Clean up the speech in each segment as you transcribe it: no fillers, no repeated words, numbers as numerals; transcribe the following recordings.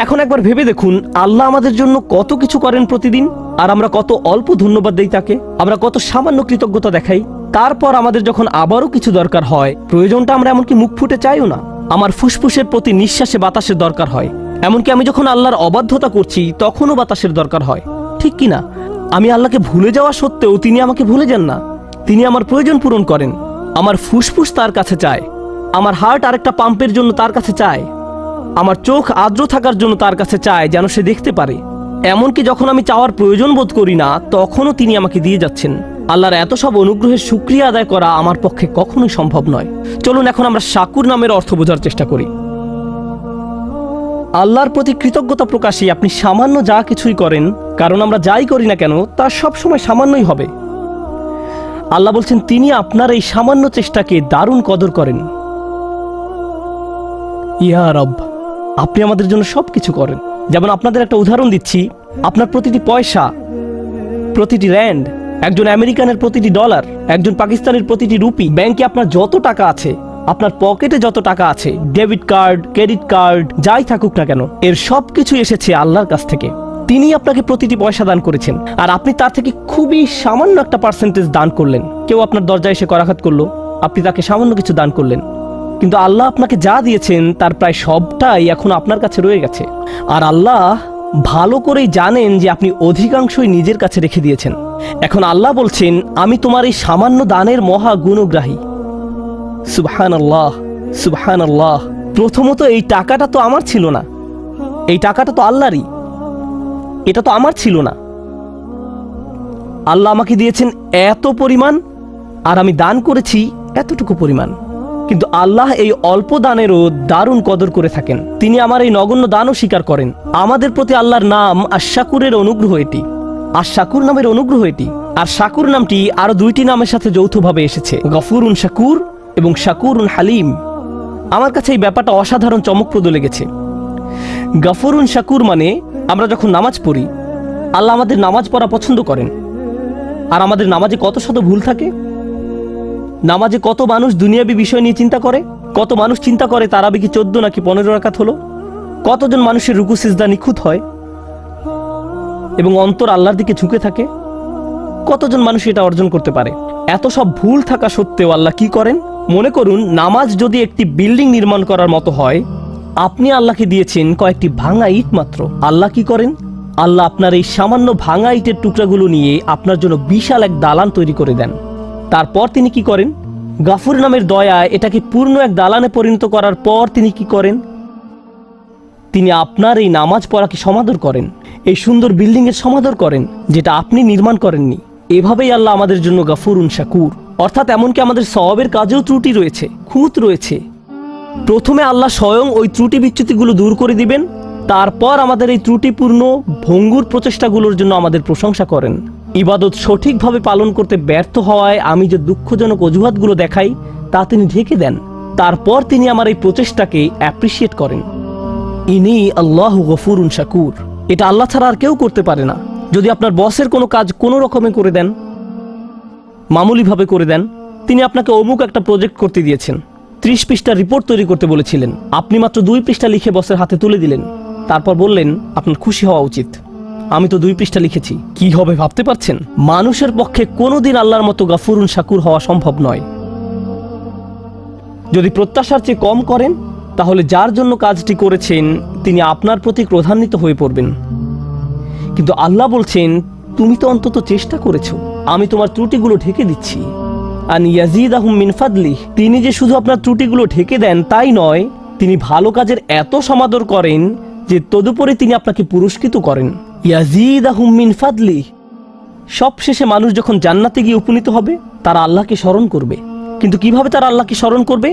এখন একবার ভেবে দেখুন, আল্লাহ আমাদের জন্য কত কিছু করেন প্রতিদিন, আর আমরা কত অল্প ধন্যবাদ দেই তাকে, আমরা কত সামান্য কৃতজ্ঞতা দেখাই। তারপর আমাদের যখন আবারও কিছু দরকার হয়, প্রয়োজনটা আমরা এমনকি মুখ ফুটে চাইও না। আমার ফুসফুসের প্রতি নিঃশ্বাসে বাতাসের দরকার হয়, এমনকি আমি যখন আল্লাহর অবাধ্যতা করছি তখনও বাতাসের দরকার হয়, ঠিক কিনা? আমি আল্লাহকে ভুলে যাওয়া সত্ত্বেও তিনি আমাকে ভুলে যান না। তিনি আমার প্রয়োজন পূরণ করেন। আমার ফুসফুস তার কাছে চায়, আমার হার্ট আরেকটা পাম্পের জন্য তার কাছে চায়, আমার চোখ আর্দ্র থাকার জন্য তার কাছে চায় যেন সে দেখতে পারে। এমনকি যখন আমি চাওয়ার প্রয়োজন বোধ করি না, তখনও তিনি আমাকে দিয়ে যাচ্ছেন। আল্লাহর এত সব অনুগ্রহের শুকরিয়া আদায় করা আমার পক্ষে কখনোই সম্ভব নয়। চলুন এখন আমরা শাকুর নামের অর্থ বোঝার চেষ্টা করি। আল্লাহর প্রতি কৃতজ্ঞতা প্রকাশে আপনি সামান্য যা কিছুই করেন, কারণ আমরা যাই করি না কেন তা সব সময় সামান্যই হবে। আল্লাহ বলছেন তিনি আপনার এই সামান্য চেষ্টাকে দারুণ কদর করেন। ইয়া রব, আপনি আমাদের জন্য সবকিছু করেন। যেমন আপনাদের একটা উদাহরণ দিচ্ছি, আপনার প্রতিটি পয়সা, প্রতিটি র্যান্ড, একজন আমেরিকানের প্রতিটি ডলার, একজন পাকিস্তানের প্রতিটি রুপি, ব্যাংকে আপনার যত টাকা আছে, আপনার পকেটে যত টাকা আছে, ডেবিট কার্ড, ক্রেডিট কার্ড, যাই থাকুক না কেন, এর সবকিছু এসেছে আল্লাহর কাছ থেকে। তিনি আপনাকে প্রতিটি পয়সা দান করেছেন, আর আপনি তার থেকে খুবই সামান্য একটা পার্সেন্টেজ দান করলেন। কেউ আপনার দরজায় এসে করাঘাত করলো, আপনি তাকে সামান্য কিছু দান করলেন, কিন্তু আল্লাহ আপনাকে যা দিয়েছেন তার প্রায় সবটাই এখন আপনার কাছে রয়ে গেছে। আর আল্লাহ ভালো করেই জানেন যে আপনি অধিকাংশই নিজের কাছে রেখে দিয়েছেন। এখন আল্লাহ বলছেন আমি তোমার এই সামান্য দানের মহা গুণগ্রাহী। সুবহানাল্লাহ, সুবহানাল্লাহ। প্রথমত এই টাকাটা তো আমার ছিল না, এই টাকাটা তো আল্লাহরই, এটা তো আমার ছিল না। আল্লাহ আমাকে দিয়েছেন এত পরিমাণ, আর আমি দান করেছি এতটুকু পরিমাণ। কিন্তু আল্লাহ এই অল্প দানেরও দারুণ কদর করে থাকেন। তিনি আমার এই নগণ্য দানও স্বীকার করেন। আমাদের প্রতি আল্লাহর নাম আশ-শাকুরের অনুগ্রহ এটি, আশ-শাকুর নামের অনুগ্রহ এটি। আর শাকুর নামটি আরো দুইটি নামের সাথে যৌথভাবে এসেছে, গফুরুন শাকুর এবং শাকুরুন হালিম। আমার কাছে এই ব্যাপারটা অসাধারণ চমকপ্রদ লেগেছে। গফুরুন শাকুর মানে আমরা যখন নামাজ পড়ি, আল্লাহ আমাদের নামাজ পড়া পছন্দ করেন। আর আমাদের নামাজে কত শত ভুল থাকে। নামাজে কত মানুষ দুনিয়াবী বিষয় নিয়ে চিন্তা করে, কত মানুষ চিন্তা করে তারাবি কি 14 নাকি 15 রাকাত হলো, কতজন মানুষের রুকু সিজদা নিখুঁত হয় এবং অন্তর আল্লাহর দিকে ঝুঁকে থাকে, কতজন মানুষ এটা অর্জন করতে পারে। এত সব ভুল থাকা সত্ত্বেও আল্লাহ কি করেন? মনে করুন নামাজ যদি একটি বিল্ডিং নির্মাণ করার মতো হয়, আপনি আল্লাহকে দিয়েছেন কয়েকটি ভাঙা ইট মাত্র। আল্লাহ কি করেন? আল্লাহ আপনার এই সামান্য ভাঙা ইটের টুকরাগুলো নিয়ে আপনার জন্য বিশাল এক দালান তৈরি করে দেন। তারপর তিনি কি করেন? গাফুর নামের দয়ায় এটাকে পূর্ণ এক দালানে পরিণত করার পর তিনি কি করেন? তিনি আপনার এই নামাজ পড়াকে সমাদর করেন, এই সুন্দর বিল্ডিং এর সমাদর করেন যেটা আপনি নির্মাণ করেননি। এভাবেই আল্লাহ আমাদের জন্য গাফুরুন শাকুর। অর্থাৎ এমনকি আমাদের সওয়াবের কাজেও ত্রুটি রয়েছে, খুঁত রয়েছে। প্রথমে আল্লাহ স্বয়ং ওই ত্রুটি বিচ্যুতিগুলো দূর করে দিবেন, তারপর আমাদের এই ত্রুটিপূর্ণ ভঙ্গুর প্রচেষ্টাগুলোর জন্য আমাদের প্রশংসা করেন। ইবাদত সঠিকভাবে পালন করতে ব্যর্থ হওয়ায় আমি যে দুঃখজনক অজুহাতগুলো দেখাই তা তিনি ঢেকে দেন। তারপর তিনি আমার এই প্রচেষ্টাকে অ্যাপ্রিসিয়েট করেন। ইনি আল্লাহু গফুরুন শাকুর। এটা আল্লাহ ছাড়া আর কেউ করতে পারে না। যদি আপনার বসের কোনো কাজ কোনো রকমে করে দেন, মামুলিভাবে করে দেন, তিনি আপনাকে অমুক একটা প্রজেক্ট করতে দিয়েছেন, 30 পৃষ্ঠার রিপোর্ট তৈরি করতে বলেছিলেন, আপনি মাত্র 2 পৃষ্ঠা লিখে বসের হাতে তুলে দিলেন, তারপর বললেন আপনার খুশি হওয়া উচিত, আমি তো 2 পৃষ্ঠা লিখেছি। কি হবে ভাবতে পারছেন? মানুষের পক্ষে কোনোদিন আল্লাহর মতো গাফুরুন শাকুর হওয়া সম্ভব নয়। যদি প্রত্যাশার চেয়ে কম করেন, তাহলে যার জন্য কাজটি করেছেন তিনি আপনার প্রতি ক্রোধান্বিত হয়ে পড়বেন। কিন্তু আল্লাহ বলছেন তুমি তো অন্তত চেষ্টা করেছো, আমি তোমার ত্রুটিগুলো ঢেকে দিচ্ছি। আন ইয়াজিদাহুম মিন ফাদলিহি, তিনি যে শুধু আপনার ত্রুটিগুলো ঢেকে দেন তাই নয়, তিনি ভালো কাজের এত সমাদর করেন যে তদুপরি তিনি আপনাকে পুরস্কৃত করেন। ইয়াজিদাহুম মিন ফাদলিহি। সবশেষে মানুষ যখন জান্নাতে গিয়ে উপনীত হবে, তারা আল্লাহকে স্মরণ করবে। কিন্তু কিভাবে তারা আল্লাহকে স্মরণ করবে?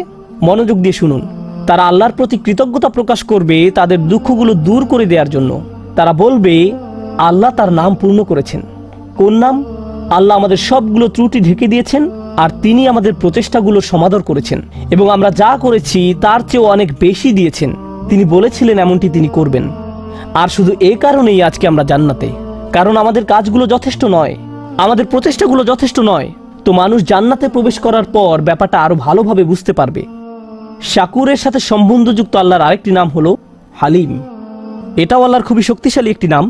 মনোযোগ দিয়ে শুনুন। তারা আল্লাহর প্রতি কৃতজ্ঞতা প্রকাশ করবে তাদের দুঃখগুলো দূর করে দেওয়ার জন্য। তারা বলবে আল্লাহ তার নাম পূর্ণ করেছেন। কোন নাম? আল্লাহ আমাদের সবগুলো ত্রুটি ঢেকে দিয়েছেন, আর তিনি আমাদের প্রচেষ্টাগুলোর সমাদর করেছেন, এবং আমরা যা করেছি তার চেয়েও অনেক বেশি দিয়েছেন। তিনি বলেছিলেন এমনটি তিনি করবেন। আর শুধু এই কারণেই আজকে আমরা জান্নাতে, কারণ আমাদের কাজগুলো যথেষ্ট নয়, আমাদের প্রচেষ্টাগুলো যথেষ্ট নয়। তো মানুষ জান্নাতে প্রবেশ করার পর ব্যাপারটা আরো ভালোভাবে বুঝতে পারবে। শাকুরের সাথে সম্বন্ধযুক্ত আল্লাহর আরেকটি নাম হলো হালিম। এটাও আল্লাহর খুবই শক্তিশালী একটি নাম।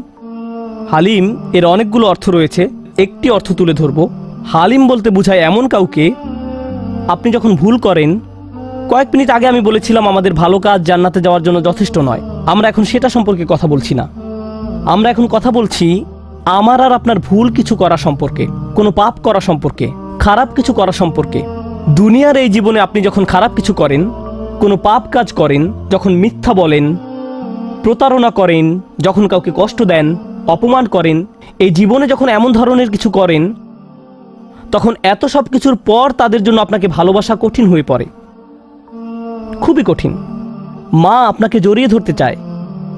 হালিম এর অনেকগুলো অর্থ রয়েছে, একটি অর্থ তুলে ধরব। হালিম বলতে বোঝায় এমন কাউকে, আপনি যখন ভুল করেন, কয়েক মিনিট আগে আমি বলেছিলাম আমাদের ভালো কাজ জান্নাতে যাওয়ার জন্য যথেষ্ট নয়। আমরা এখন সেটা সম্পর্কে কথা বলছি না। আমরা এখন কথা বলছি আমার আর আপনার ভুল কিছু করা সম্পর্কে, কোনো পাপ করা সম্পর্কে, খারাপ কিছু করা সম্পর্কে। দুনিয়ার এই জীবনে আপনি যখন খারাপ কিছু করেন, কোনো পাপ কাজ করেন, যখন মিথ্যা বলেন, প্রতারণা করেন, যখন কাউকে কষ্ট দেন, অপমান করেন, এই জীবনে যখন এমন ধরনের কিছু করেন, তখন এত সব কিছুর পর তাদের জন্য আপনাকে ভালোবাসা কঠিন হয়ে পড়ে, খুবই কঠিন। মা আপনাকে জড়িয়ে ধরতে চায়,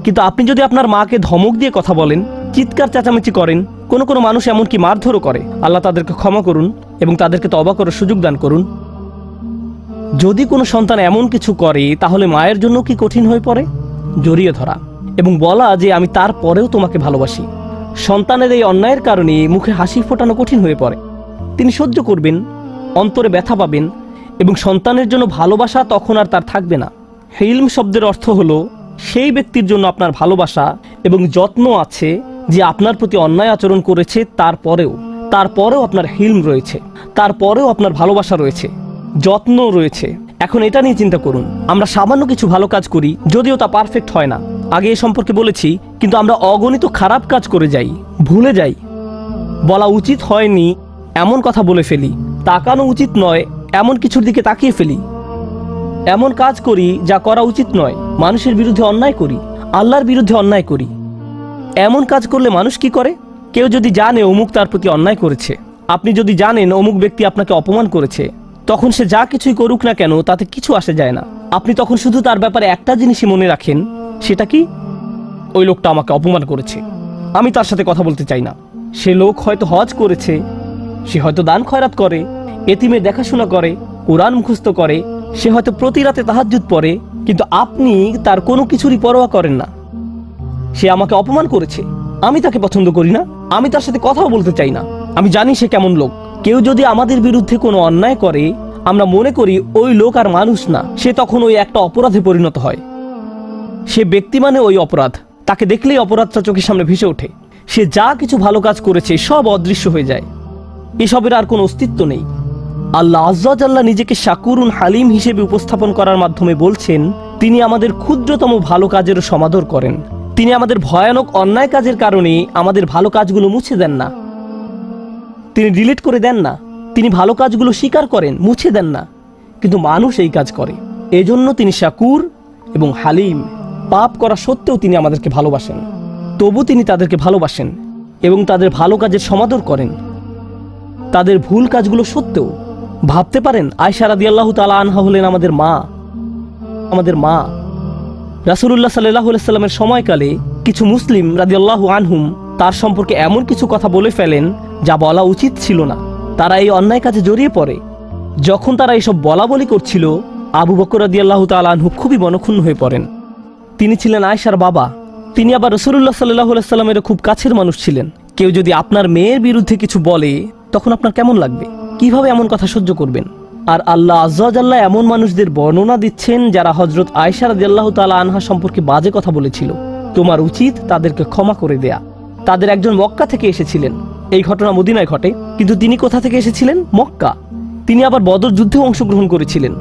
কিন্তু আপনি যদি আপনার মাকে ধমক দিয়ে কথা বলেন, চিৎকার চেঁচামেচি করেন, কোনো কোনো মানুষ এমনকি মারধরও করে, আল্লাহ তাদেরকে ক্ষমা করুন এবং তাদেরকে তওবা করার সুযোগ দান করুন। যদি কোনো সন্তান এমন কিছু করে, তাহলে মায়ের জন্য কি কঠিন হয়ে পড়ে? জড়িয়ে ধরা এবং বলা যে আমি তারপরেও তোমাকে ভালোবাসি। সন্তানের এই অন্যায়ের কারণে মুখে হাসি ফোটানো কঠিন হয়ে পড়ে। তিনি সহ্য করবেন, অন্তরে ব্যথা পাবেন এবং সন্তানের জন্য ভালোবাসা তখন আর তার থাকবে না। হিলম শব্দের অর্থ হলো সেই ব্যক্তির জন্য আপনার ভালোবাসা এবং যত্ন আছে যে আপনার প্রতি অন্যায় আচরণ করেছে, তারপরেও আপনার হিলম রয়েছে, তারপরেও আপনার ভালোবাসা রয়েছে, যত্ন রয়েছে। এখন এটা নিয়ে চিন্তা করুন, আমরা সামান্য কিছু ভালো কাজ করি, যদিও তা পারফেক্ট হয় না, আগে এ সম্পর্কে বলেছি, কিন্তু আমরা অগণিত খারাপ কাজ করে যাই, ভুলে যাই, বলা উচিত হয়নি এমন কথা বলে ফেলি, তাকানো উচিত নয় এমন কিছুর দিকে তাকিয়ে ফেলি, এমন কাজ করি যা করা উচিত নয়, মানুষের বিরুদ্ধে অন্যায় করি, আল্লাহর বিরুদ্ধে অন্যায় করি। এমন কাজ করলে মানুষ কি করে? কেউ যদি জানে অমুক তার প্রতি অন্যায় করেছে, আপনি যদি জানেন অমুক ব্যক্তি আপনাকে অপমান করেছে, তখন সে যা কিছুই করুক না কেন তাতে কিছু আসে যায় না। আপনি তখন শুধু তার ব্যাপারে একটা জিনিসই মনে রাখেন, সেটা কি? ওই লোকটা আমাকে অপমান করেছে, আমি তার সাথে কথা বলতে চাই না। সে লোক হয়তো হজ করেছে, সে হয়তো দান খয়রাত করে, এতিমের দেখাশোনা করে, কোরআন মুখস্থ করে, সে হয়তো প্রতি রাতে তাহাজ্জুদ পড়ে, কিন্তু আপনি তার কোনো কিছুরই পরোয়া করেন না। সে আমাকে অপমান করেছে, আমি তাকে পছন্দ করি না, আমি তার সাথে কথাও বলতে চাই না, আমি জানি সে কেমন লোক। কেউ যদি আমাদের বিরুদ্ধে কোনো অন্যায় করে, আমরা মনে করি ওই লোক আর মানুষ না, সে তখন ওই একটা অপরাধে পরিণত হয়। সে ব্যক্তি মানে ওই অপরাধ, তাকে দেখলেই অপরাধটা চোখের সামনে ভেসে ওঠে। সে যা কিছু ভালো কাজ করেছে সব অদৃশ্য হয়ে যায়, এসবের আর কোনো অস্তিত্ব নেই। আল্লাহ আজ্জা জাল্লা নিজেকে শাকুরুন হালিম হিসেবে উপস্থাপন করার মাধ্যমে বলছেন, তিনি আমাদের ক্ষুদ্রতম ভালো কাজেরও সমাদর করেন। তিনি আমাদের ভয়ানক অন্যায় কাজের কারণে আমাদের ভালো কাজগুলো মুছে দেন না, তিনি ডিলিট করে দেন না। তিনি ভালো কাজগুলো স্বীকার করেন, মুছে দেন না, কিন্তু মানুষ এই কাজ করে। এজন্য তিনি শাকুর এবং হালিম। পাপ করা সত্ত্বেও তিনি আমাদেরকে ভালোবাসেন, তবু তিনি তাদেরকে ভালোবাসেন এবং তাদের ভালো কাজের সমাদর করেন, তাদের ভুল কাজগুলো সত্ত্বেও। ভাবতে পারেন, আয়েশা রাদিয়াল্লাহু তাআলা আনহা হলেন আমাদের মা। রাসূলুল্লাহ সাল্লাল্লাহু আলাইহি সাল্লামের সময়কালে কিছু মুসলিম রাদিয়াল্লাহু আনহুম তার সম্পর্কে এমন কিছু কথা বলে ফেলেন যা বলা উচিত ছিল না। তারা এই অন্যায় কাজে জড়িয়ে পড়ে। যখন তারা এসব বলা বলি করছিল, আবু বকর রাদিয়াল্লাহু তাআলা আনহু খুবই মনক্ষুণ্ণ হয়ে পড়েন। তিনি ছিলেন আয়েশার বাবা, তিনি আবার রাসূলুল্লাহ সাল্লাল্লাহু আলাইহি সাল্লামের খুব কাছের মানুষ ছিলেন। কেউ যদি আপনার মেয়ের বিরুদ্ধে কিছু বলে, তখন আপনার কেমন লাগবে? কিভাবে এমন কথা সহ্য করবেন? আর আল্লাহ আজ্জা ওয়া জাল্লা এমন মানুষদের বর্ণনা দিচ্ছেন যারা হযরত আয়েশা রাদিয়াল্লাহু তাআলা আনহা সম্পর্কে বাজে কথা বলেছিল। তোমার উচিত তাদেরকে ক্ষমা করে দেয়া। তাদের একজন মক্কা থেকে এসেছিলেন, এই ঘটনা মদিনায় ঘটে, কিন্তু তিনি কোথা থেকে এসেছিলেন? মক্কা। তিনি আবার বদর যুদ্ধে অংশগ্রহণ করেছিলেন।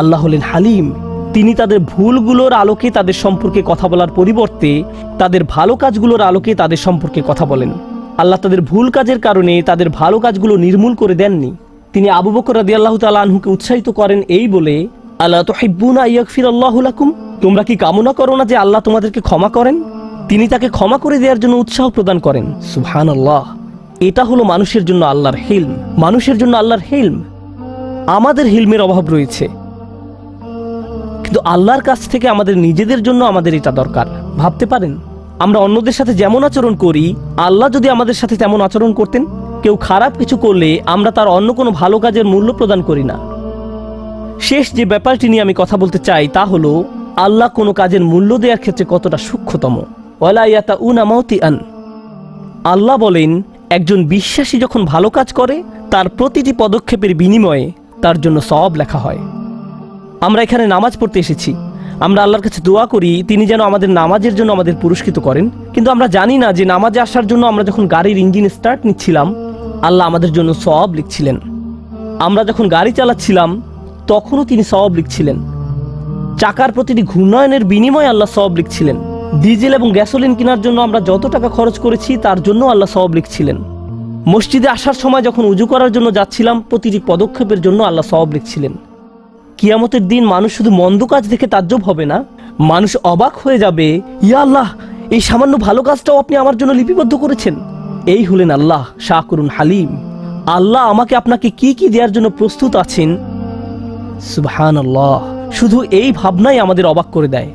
আল্লাহ হলেন হালিম। তিনি তাদের ভুলগুলোর আলোকে তাদের সম্পর্কে কথা বলার পরিবর্তে তাদের ভালো কাজগুলোর আলোকে তাদের সম্পর্কে কথা বলেন। আল্লাহ তাদের ভুল কাজের কারণে তাদের ভালো কাজগুলো নির্মূল করে দেননি। তিনি আবু বকর রাদিয়াল্লাহু তাআলা আনহুকে উৎসাহিত করেন এই বলে, আলা তুহিব্বুনা আইয়াগফিরাল্লাহু লাকুম, তোমরা কি কামনা করো না যে আল্লাহ তোমাদেরকে ক্ষমা করেন? তিনি তাকে ক্ষমা করে দেওয়ার জন্য উৎসাহ প্রদান করেন। সুবহানাল্লাহ। এটা হলো মানুষের জন্য আল্লাহর হিলম, মানুষের জন্য আল্লাহর হিলম। আমাদের হিলমের অভাব রয়েছে, কিন্তু আল্লাহর কাছ থেকে আমাদের নিজেদের জন্য আমাদের এটা দরকার। ভাবতে পারেন, আমরা অন্যদের সাথে যেমন আচরণ করি, আল্লাহ যদি আমাদের সাথে তেমন আচরণ করতেন। কেউ খারাপ কিছু করলে আমরা তার অন্য কোনো ভালো কাজের মূল্য প্রদান করি না। শেষ যে ব্যাপারটি নিয়ে আমি কথা বলতে চাই তা হলো, আল্লাহ কোনো কাজের মূল্য দেওয়ার ক্ষেত্রে কতটা সূক্ষ্মতম। ওয়ালা ইয়াতাউনা মাউতিআন। আল্লাহ বলেন, একজন বিশ্বাসী যখন ভালো কাজ করে, তার প্রতিটি পদক্ষেপের বিনিময়ে তার জন্য সওয়াব লেখা হয়। আমরা এখানে নামাজ পড়তে এসেছি, আমরা আল্লাহর কাছে দোয়া করি তিনি যেন আমাদের নামাজের জন্য আমাদের পুরস্কৃত করেন, কিন্তু আমরা জানি না যে নামাজে আসার জন্য আমরা যখন গাড়ির ইঞ্জিন স্টার্ট নিচ্ছিলাম আল্লাহ আমাদের জন্য সওয়াব লিখছিলেন। আমরা যখন গাড়ি চালাচ্ছিলাম তখনও তিনি সওয়াব লিখছিলেন। চাকার প্রতিটি ঘূর্ণয়নের বিনিময়ে আল্লাহ সওয়াব লিখছিলেন। ডিজেল এবং গ্যাসোলিন কেনার জন্য আমরা যত টাকা খরচ করেছি তার জন্য আল্লাহ সওয়াব লিখছিলেন। মসজিদে আসার সময় যখন উজু করার জন্য যাচ্ছিলাম প্রতিটি পদক্ষেপের জন্য আল্লাহ সওয়াব লিখছিলেন। কিয়ামতের দিন মানুষ শুধু মন্দ কাজ দেখে তাজ্জব হবে না, মানুষ অবাক হয়ে যাবে, ইয়া আল্লাহ, এই সামান্য ভালো কাজটাও আপনি আমার জন্য লিপিবদ্ধ করেছেন। এই হলেন আল্লাহ শাকুরুন হালিম। আল্লাহ আমাকে আপনাকে কি কি দেওয়ার জন্য প্রস্তুত আছেন, সুবহানাল্লাহ। শুধু এই ভাবনাই আমাদের অবাক করে দেয়।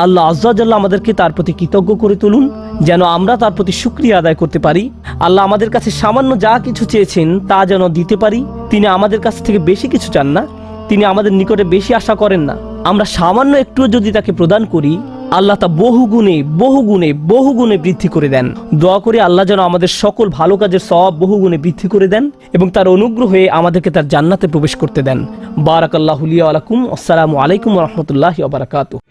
আল্লাহ আজ্জা ওয়া জাল্লা আমাদেরকে তার প্রতি কৃতজ্ঞ করে তুলুন, যেন আমরা তার প্রতি শুকরিয়া আদায় করতে পারি। আল্লাহ আমাদের কাছে সামান্য যা কিছু চেয়েছেন তা যেন দিতে পারি। তিনি আমাদের কাছ থেকে বেশি কিছু চান না, তিনি আমাদের নিকটে বেশি আশা করেন না। আমরা সামান্য একটু যদি তাকে প্রদান করি আল্লাহ তা বহু গুণে বৃদ্ধি করে দেন। দোয়া করি আল্লাহ যেন আমাদের সকল ভালো কাজের সওয়াব বহু গুণে বৃদ্ধি করে দেন এবং তার অনুগ্রহে আমাদেরকে তার জান্নাতে প্রবেশ করতে দেন। বারাকাল্লাহু লি ওয়া লাকুম। আসসালামু আলাইকুম ওয়া রাহমাতুল্লাহি ওয়া বারাকাতুহু।